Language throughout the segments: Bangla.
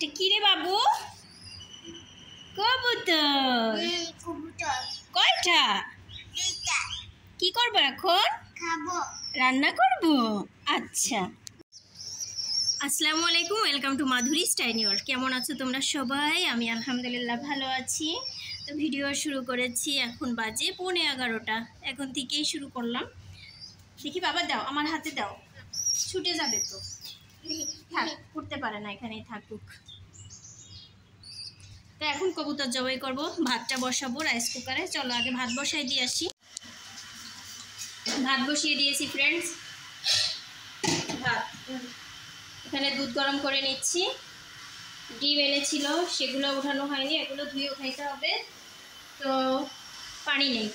এটা কি রে বাবু? কবুতর। কয়টা? কি করবো এখন? খাবো। রান্না করবো। আচ্ছা, আসসালামু আলাইকুম, ওয়েলকাম টু মাধুরী স্টাইনি ওয়ার্ল্ড। কেমন আছো তোমরা সবাই? আমি আলহামদুলিল্লাহ ভালো আছি। তো ভিডিও শুরু করেছি, এখন বাজে 11:15। এখন থেকেই শুরু করলাম। দেখি বাবা, দাও আমার হাতে দাও, ছুটে যাবে তো। থাক, উঠতে পারে না, এখানেই থাকুক। তো এখন কবুতর জবাই করব, ভাতটা বসাবো রাইস কুকারে। চলো আগে ভাত বসাই দিয়ে আসি। ভাত বসিয়ে দিয়েছি ফ্রেন্ডস। ভাত, এখানে দুধ গরম করে নিচ্ছি। ডিম এনেছিল, সেগুলো উঠানো হয়নি, এগুলো ধুয়ে উঠাইতে হবে। তো পানি নেই,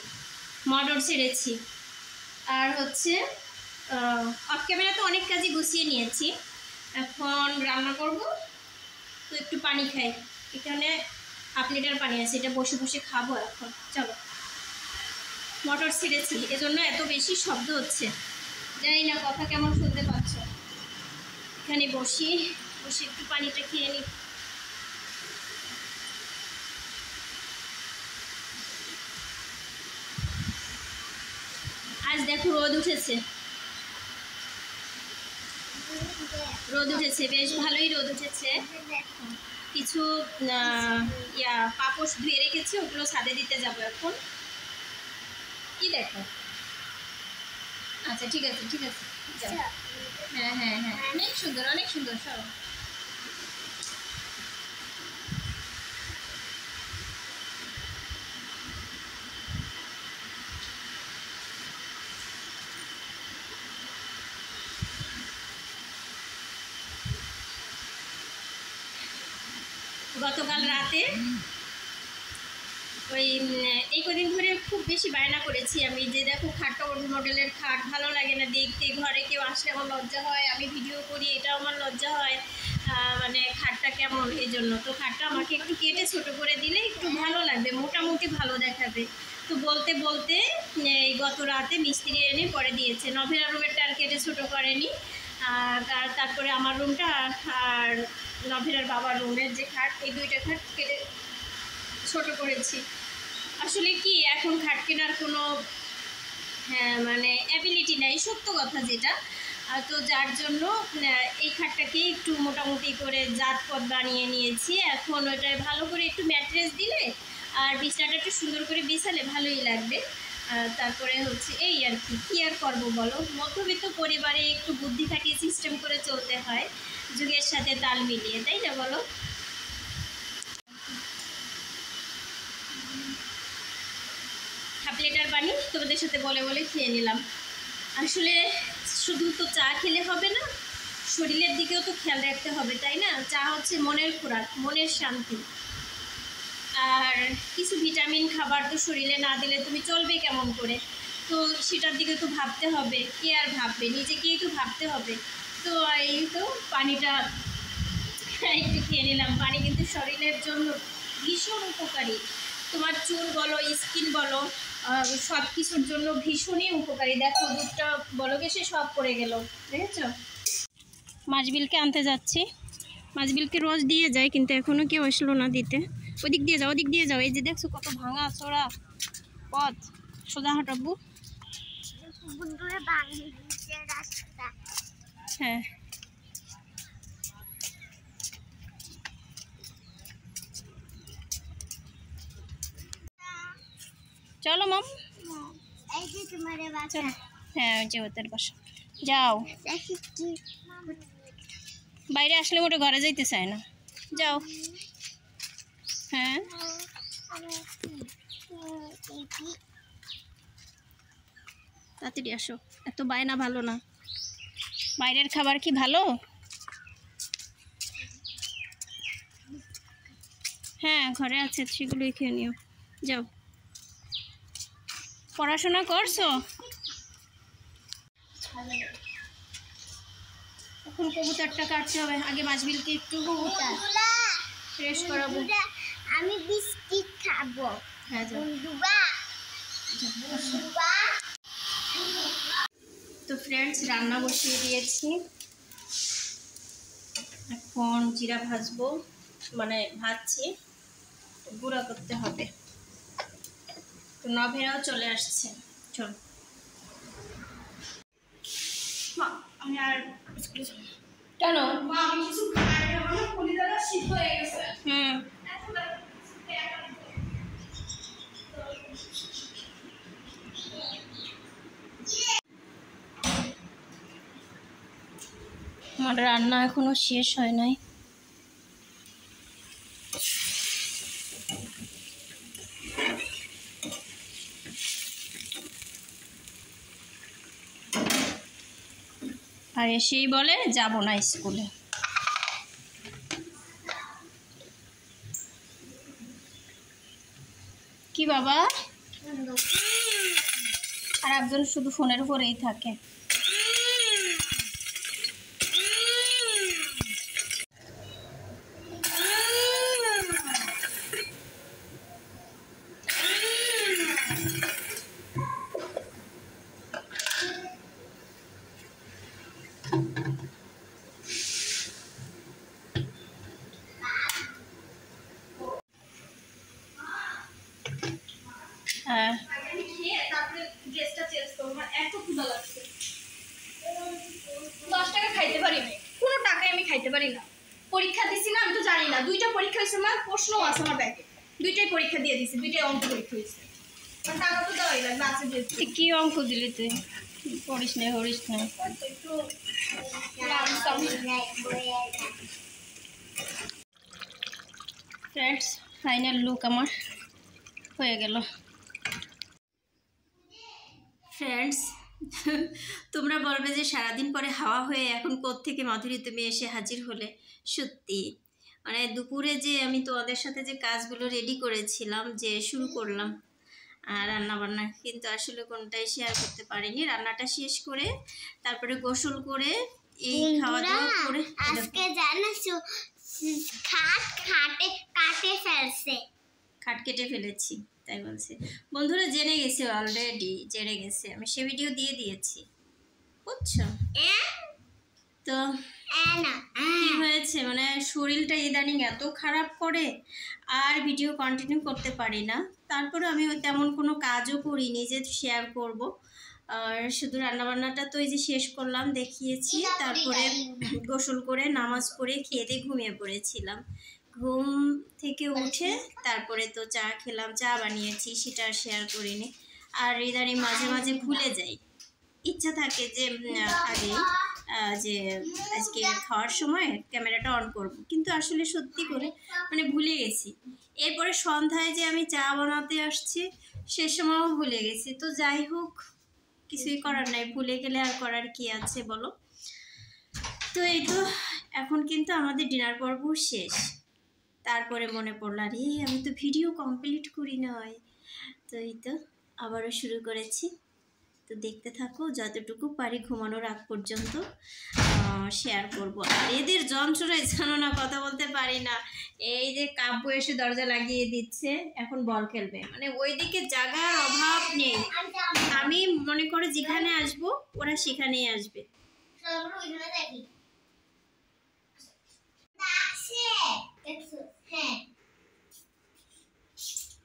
মটর ছেড়েছি। আর হচ্ছে অফ ক্যামেরা তো অনেক কাজই গুছিয়ে নিয়েছি। এখন রান্না করব, তো একটু পানি খাই। এখানে 1/2 লিটার পানি আছে, এটা বসে বসে খাবো এখন। চলো, মটর ছেড়েছি, এজন্য এত বেশি শব্দ হচ্ছে, জানি না কথা কেমন শুনতে পাচ্ছ। এখানে বসে একটু পানিটা খেয়ে নিই। আজ দেখো রোদ উঠেছে, বেশ ভালোই রোদ উঠেছে। কিছু পাপোশ ধুয়ে রেখেছি, ওগুলো ছাদে দিতে যাবো এখন। কি দেখো? আচ্ছা ঠিক আছে যাও। হ্যাঁ হ্যাঁ হ্যাঁ, অনেক সুন্দর সব। গতকাল রাতে ওই এই কদিন ধরে খুব বেশি বায়না করেছি আমি, যে দেখো খাটটা ওল্ড মডেলের খাট, ভালো লাগে না দেখতে, ঘরে কেউ আসলে আমার লজ্জা হয়, আমি ভিডিও করি এটাও আমার লজ্জা হয়, মানে খাটটা কেমন, এই জন্য। তো খাটটা আমাকে একটু কেটে ছোটো করে দিলে একটু ভালো লাগবে, মোটামুটি ভালো দেখাবে। তো বলতে বলতে এই গত রাতে মিস্ত্রি এনে পরে দিয়েছে। নভেরা রুমেরটা আর কেটে ছোটো করেনি, তারপরে আমার রুমটা আর নভেরার বাবার রুমের যে খাট, এই দুইটা খাট কেটে ছোট করেছি। আসলে কি, এখন খাট কেনার কোনো মানে অ্যাবিলিটি নাই, সত্য কথা যেটা। তো যার জন্য এই খাটটাকে একটু মোটামুটি করে জাতপথ বানিয়ে নিয়েছি। এখন ওটায় ভালো করে একটু ম্যাট্রেস দিলে আর বিছানাটা একটু সুন্দর করে বিছালে ভালোই লাগবে। তারপরে হচ্ছে এই আর কি আর করবো বলো, মধ্যবিত্ত পরিবারে একটু বুদ্ধি খাটিয়ে সিস্টেম করে চলতে হয়, যুগের সাথে তাল মিলিয়ে, তাই না বলো? লিটার পানি তোমাদের সাথে বলে খেয়ে নিলাম। আসলে শুধু তো চা খেলে হবে না, শরীরের দিকেও তো খেয়াল রাখতে হবে, তাই না? চা হচ্ছে মনের খোরাক, মনের শান্তি। আর কিছু ভিটামিন খাবার তো শরীরে না দিলে তুমি চলবে কেমন করে? তো সেটার দিকে তো ভাবতে হবে, কে আর ভাববে, নিজেকেই তো ভাবতে হবে। তো এই তো পানিটা একটু খেয়ে নিলাম। পানি কিন্তু শরীরের জন্য ভীষণ উপকারী। তোমার চুল বলো, স্কিন বলো, সব কিছুর জন্য ভীষণই উপকারী। দেখো দুধটা বলকে সে সব পড়ে গেল, দেখেছ? মাছবিলকে আনতে যাচ্ছি, মাছবিলকে রোজ দিয়ে যায়, কিন্তু এখনও কেউ আসলো না দিতে। ওদিক দিয়ে যাও, এই যে দেখছো কত ভাঙা চোরা পথ, সোজা হাঁটাবো। হ্যাঁ, চলো মাম। হ্যাঁ, ওই যে ওদের বাসা। যাও, বাইরে আসলে মোটে ঘরে যাইতে চায় না, যাও। হ্যাঁ, তাড়াতাড়ি আসো, এত বায়না ভালো না। বাইরের খাবার কি ভালো? হ্যাঁ, ঘরে আছে, সেগুলোই খেয়ে নিও, যাও। পড়াশোনা করছো? এখন কবুতরটা কাটতে হবে, আগে মাছবিলকে একটু ফ্রেশ করাবো। আমি বিস্কিট খাবো। হ্যাঁ, যাও। তো ফ্রেন্ডস, রান্না বসিয়ে দিয়েছি, এখন জিরা ভাজবো। মানে ভাজছি, গুঁড়া করতে হবে। তো নভেরাও চলে আসছে, চল। আমি আর কেন আমি কিছু খাই না, আমার কলিজাটা শীত হয়ে গেছে। আমার রান্না এখনো শেষ হয় নাই। আর এসেই বলে যাব না স্কুলে। কি বাবা? আর একজন শুধু ফোনের উপরেই থাকে। হ্যাঁ, তারপরে ড্রেসটা চেঞ্জ করবো, আমার এত ক্ষুধা লাগছে। 10 টাকা খাইতে পারি না, কোনো টাকায় আমি খাইতে পারি না। পরীক্ষা দিছি না, আমি তো জানি না। 2টা পরীক্ষা হয়েছে, আমার প্রশ্নও আছে আমার ব্যাগে। 2টাই পরীক্ষা দিয়ে দিছি, 2টাই অঙ্ক পরীক্ষা হয়েছে। টাকা তো দেওয়াই লাগবে, আছে যেহেতু। কি অঙ্ক দিলি তুই? পড়িস না, হরিস না একটু। ফ্রেন্ডস, ফাইনাল লুক আমার হয়ে গেল। ফ্রেন্ডস, তোমরা বলবে যে সারাদিন পরে হাওয়া হয়ে এখন কোত্থেকে মাধুরী তুমি এসে হাজির হলে। সত্যি মানে দুপুরে যে আমি তোমাদের সাথে যে কাজগুলো রেডি করেছিলাম, যে শুরু করলাম রান্না বান্না, কিন্তু আসলে কোনটাই শেয়ার করতে পারিনি। রান্নাটা শেষ করে তারপরে গোসল করে এই খাওয়া দাওয়া করে আজকে জানো খাট কেটে ফেলেছি, তাই বলছে। বন্ধুরা জেনে গেছে, অলরেডি জেনে গেছে, আমি সে ভিডিও দিয়ে দিয়েছি, বুঝছো? তো কি হয়েছে মানে শরীরটা ইদানিং এত খারাপ করে আর ভিডিও কন্টিনিউ করতে পারি না। তারপরে আমি তেমন কোনো কাজও করিনি যে শেয়ার করব। আর শুধু রান্নাবান্নাটা তো এই যে শেষ করলাম, দেখিয়েছি। তারপরে গোসল করে নামাজ পড়ে খেয়ে দিয়ে ঘুমিয়ে পড়েছিলাম। ঘুম থেকে উঠে তারপরে তো চা খেলাম, চা বানিয়েছি, সেটা শেয়ার করিনি। আর ইদানিং মাঝে মাঝে ভুলে যাই, ইচ্ছা থাকে যে আগে যে আজকে খাওয়ার সময় ক্যামেরাটা অন করব, কিন্তু আসলে সত্যি করে মানে ভুলে গেছি। এরপরে সন্ধ্যায় যে আমি চা বানাতে আসছি সে সময়ও ভুলে গেছি। তো যাই হোক, কিছুই করার নাই, ভুলে গেলে আর করার কি আছে বলো। তো এই তো এখন কিন্তু আমাদের ডিনার পর্ব শেষ। তারপরে মনে পড়লো আরে আমি তো ভিডিও কমপ্লিট করি নাই। তো এই তো আবারও শুরু করেছি। তো দেখতে থাকো, যতটুকু পারি ঘুমানোর আগ পর্যন্ত শেয়ার করব। আর এদের যন্ত্রণায় জানো না, কথা বলতে পারি না। এই যে কাব্য এসে দরজা লাগিয়ে দিচ্ছে, এখন বল খেলবে, মানে ওইদিকে জায়গার অভাব নেই। আমি মনে করো যেখানে আসবো ওরা সেখানেই আসবে।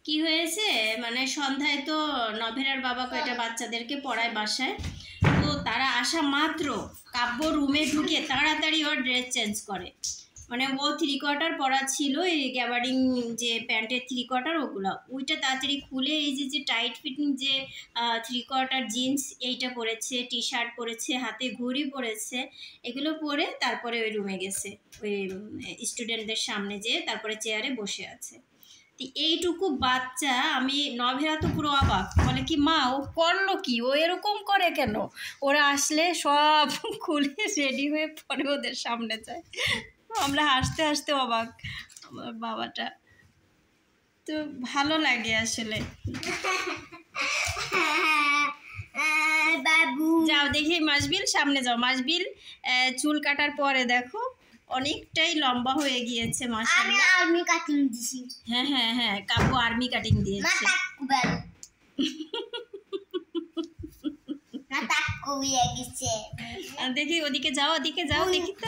কি হয়েছে মানে সন্ধ্যায় তো নভেরার বাবা কয়টা বাচ্চাদেরকে পড়ায় বাসায়। তো তারা আসা মাত্র কাব্য রুমে ঢুকে তাড়াতাড়ি ওর ড্রেস চেঞ্জ করে। মানে ও 3/4 পরা ছিল, এই গ্যাবার্ডিং যে প্যান্টের 3/4 ওগুলো, ওইটা তাড়াতাড়ি খুলে এই যে টাইট ফিটিং যে 3/4 জিন্স এইটা পরেছে, টি শার্ট পরেছে, হাতে ঘড়ি পরেছে, এগুলো পরে তারপরে ওই রুমে গেছে, ওই স্টুডেন্টদের সামনে যেয়ে তারপরে চেয়ারে বসে আছে। এইটুকু বাচ্চা, আমি নভেরা তো পুরো অবাক, বলে কি মা ও করলো কি, ও এরকম করে কেন? ওরা আসলে সব খুলে রেডি হয়ে পরে ওদের সামনে যায়। আমরা হাসতে হাসতে অবাক, আমার বাবাটা। তো ভালো লাগে আসলে। যাও দেখি মাসবিল, সামনে যাও। মাসবিল চুল কাটার পরে দেখো অনেকটাই লম্বা হয়ে গিয়েছে মাশাআল্লাহ। আমি আর্মি কাটিং দিছি। হ্যাঁ হ্যাঁ হ্যাঁ, কাব্য আর্মি কাটিং দিয়েছে। দেখি ওদিকে যাও, ওদিকে যাও, দেখি তো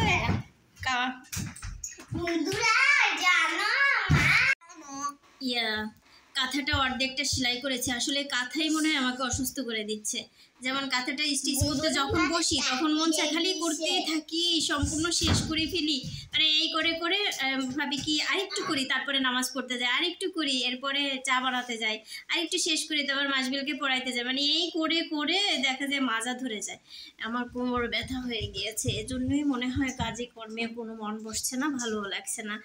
ইয়া কাঁথাটা অর্ধেকটা সেলাই করেছি। আসলে কাঁথাই মনে হয় আমাকে অসুস্থ করে দিচ্ছে। যেমন কাঁথাটা স্টিচ করতে যখন বসি তখন মন চায় খালি করতেই থাকি, সম্পূর্ণ শেষ করে ফেলি। মানে এই করে করে ভাবি কি আরেকটু করি, তারপরে নামাজ পড়তে যাই, আরেকটু করি, এরপরে চা বানাতে যাই, আরেকটু শেষ করে তারপর মাসবিলকে পড়াইতে যাই। মানে এই করে করে দেখা যায় মাজা ধরে যায়, আমার কোমর ব্যথা হয়ে গিয়েছে। এজন্যই মনে হয় কাজে কর্মে কোনো মন বসছে না, ভালোও লাগছে না।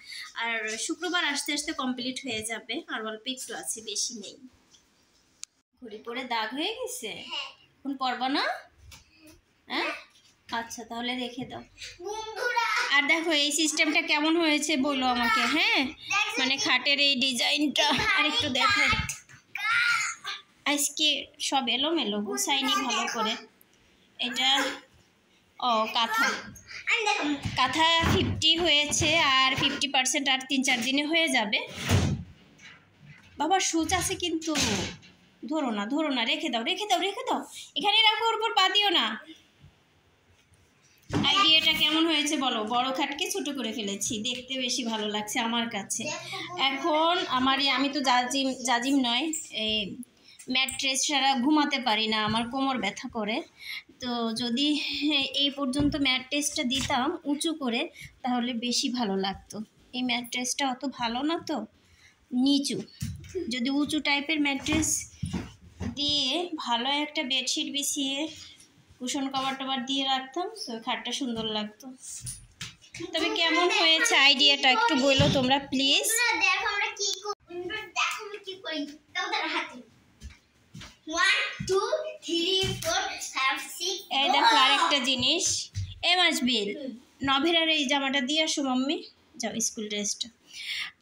আর শুক্রবার আসতে আসতে কমপ্লিট হয়ে যাবে, আর অল্প একটু আছে, বেশি নেই। ঘড়ি পরে দাগ হয়ে গেছে, এখন পরবা না? হ্যাঁ, আচ্ছা তাহলে রেখে দাও। আর দেখো এই সিস্টেমটা কেমন হয়েছে বলো আমাকে। হ্যাঁ, মানে খাটের এই ডিজাইনটা আর একটু দেখো। আজকে সব এলোমেলো, গুছাইনি ভালো করে। এটা কাঁথা 50 হয়েছে, আর 50% আর 3-4 দিনে হয়ে যাবে। বাবা সুচ আছে কিন্তু, ধরো না, রেখে দাও। এখানে রাখো, ওর উপর পা দিও না। আইডিয়াটা কেমন হয়েছে বলো? বড় খাটকে ছোট করে ফেলেছি, দেখতে বেশি ভালো লাগছে আমার কাছে। এখন আমি তো জাজিম নয়, এই ম্যাট্রেস ছাড়া ঘুমাতে পারি না, আমার কোমর ব্যথা করে। তো যদি এই পর্যন্ত ম্যাট্রেসটা দিতাম উঁচু করে তাহলে বেশি ভালো লাগতো। এই ম্যাট্রেসটা অত ভালো না, তো নিচু। যদি উঁচু টাইপের ম্যাট্রেস দিয়ে ভালো একটা বেডশিট বিছিয়ে কুশন কভার দিয়ে রাখতাম তো খাটটা সুন্দর লাগতো। তবে কেমন হয়েছে আইডিয়াটা একটু বলো তোমরা প্লিজ। দেখো আমরা কি করি, দেখো আমরা কি করি। দাও দাও হাতে 1 2 3 4 5 6। এই দেখো আরেকটা জিনিস, মাসবিল নভেরার এই জামাটা দিয়ে আসো মাম্মি, যাও স্কুল ড্রেসটা।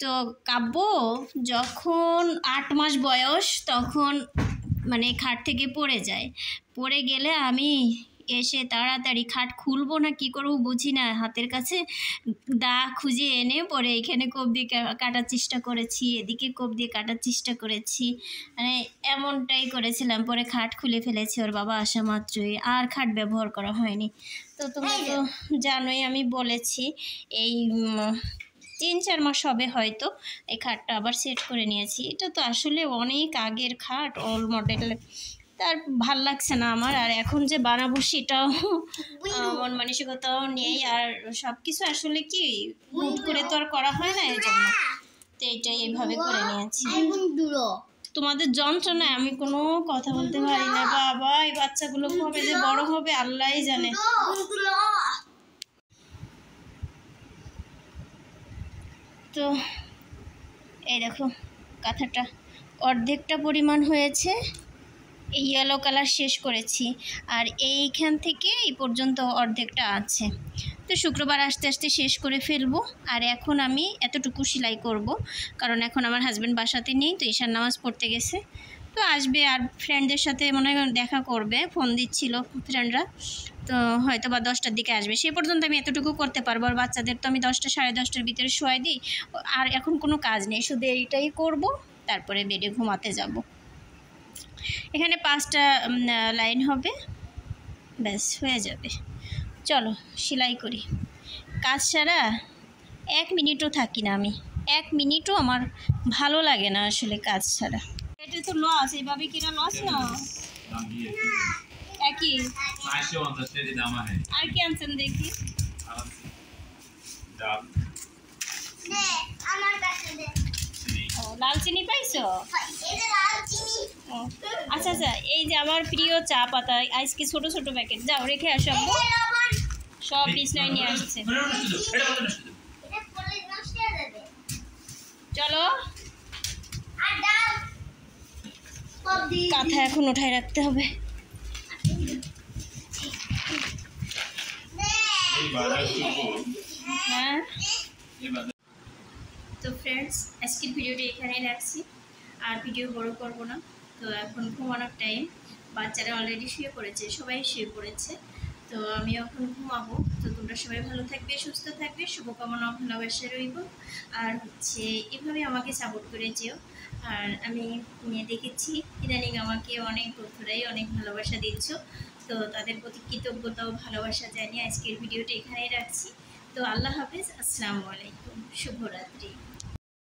তো কাব্য যখন 8 মাস বয়স তখন মানে খাট থেকে পড়ে যায়, পড়ে গেলে আমি এসে তাড়াতাড়ি খাট খুলবো না কি করবো বুঝি না, হাতের কাছে দা খুঁজে এনে পরে এখানে কোপ দিয়ে কাটার চেষ্টা করেছি, এদিকে কোপ দিয়ে কাটার চেষ্টা করেছি, মানে এমনটাই করেছিলাম। পরে খাট খুলে ফেলেছি ওর বাবা আসা মাত্রই, আর খাট ব্যবহার করা হয়নি। তো তোমরা তো জানোই, আমি বলেছি এই 3-4 মাস হবে হয়তো এই খাটটা আবার সেট করে নিয়েছি। এটা তো আসলে অনেক আগের খাট, ওল্ড মডেল, তার ভাল লাগছে না আমার। আর এখন যে বানাবো সেটাও মন মানসিকতাও নেই, আর সব কিছু আসলে কি হুট করে তো আর করা হয় না, এই জন্য তো এইটাই এইভাবে করে নিয়েছি। তোমাদের যন্ত্রণায় আমি কোনো কথা বলতে পারি না বাবা। এই বাচ্চাগুলো কবে যে বড় হবে আল্লাহই জানে। তো এই দেখো কাঁথাটা অর্ধেকটা পরিমাণ হয়েছে, এই ইয়েলো কালার শেষ করেছি, আর এইখান থেকে এই পর্যন্ত অর্ধেকটা আছে। তো শুক্রবার আস্তে আস্তে শেষ করে ফেলবো। আর এখন আমি এতটুকু সেলাই করব, কারণ এখন আমার হাজব্যান্ড বাসাতে নেই, তো ঈশার নামাজ পড়তে গেছে, তো আসবে আর ফ্রেন্ডদের সাথে মনে হয় দেখা করবে, ফোন দিচ্ছিল ফ্রেন্ডরা, তো হয়তো বা 10টার দিকে আসবে। সে পর্যন্ত আমি এতটুকু করতে পারবো। আর বাচ্চাদের তো আমি 10টা সাড়ে 10টার ভিতরে শোয়াই দিই। আর এখন কোনো কাজ নেই, শুধু এইটাই করব, তারপরে বেডে ঘুমাতে যাব। এখানে 5টা লাইন হবে, ব্যাস হয়ে যাবে। চলো সেলাই করি। কাজ ছাড়া 1 মিনিটও থাকি না আমি, 1 মিনিটও আমার ভালো লাগে না আসলে কাজ ছাড়া। এটা তো লস, এইভাবে কিনা লস না একই। আর কি আনছেন দেখি? লাল চিনি পাইছো? আচ্ছা আচ্ছা, এই যে আমার প্রিয় চা পাতা আজকে ছোট ছোট প্যাকেট, যাও রেখে আসো। সব বিছনায় নিয়ে আসছে। চলো কাঁথা এখন উঠায় রাখতে হবে। হ্যাঁ, তো ফ্রেন্ডস আজকের ভিডিওটি এখানেই রাখছি, আর ভিডিও বড় করব না। তো এখন ঘুমানোর টাইম, বাচ্চারা অলরেডি শুয়ে পড়েছে, সবাই শুয়ে পড়েছে, তো আমি এখন ঘুমাবো। তো তোমরা সবাই ভালো থাকবে, সুস্থ থাকবে, শুভকামনা ভালোবাসা রইব। আর হচ্ছে এভাবে আমাকে সাপোর্ট করে যেও। আর আমি দেখেছি ইদানিং আমাকে অনেক বন্ধুরাই অনেক ভালোবাসা দিচ্ছ, তো তাদের প্রতি কৃতজ্ঞতা ও ভালোবাসা জানিয়ে আজকের ভিডিওটা এখানেই রাখছি। তো আল্লাহ হাফেজ, আসসালামু আলাইকুম, শুভরাত্রি।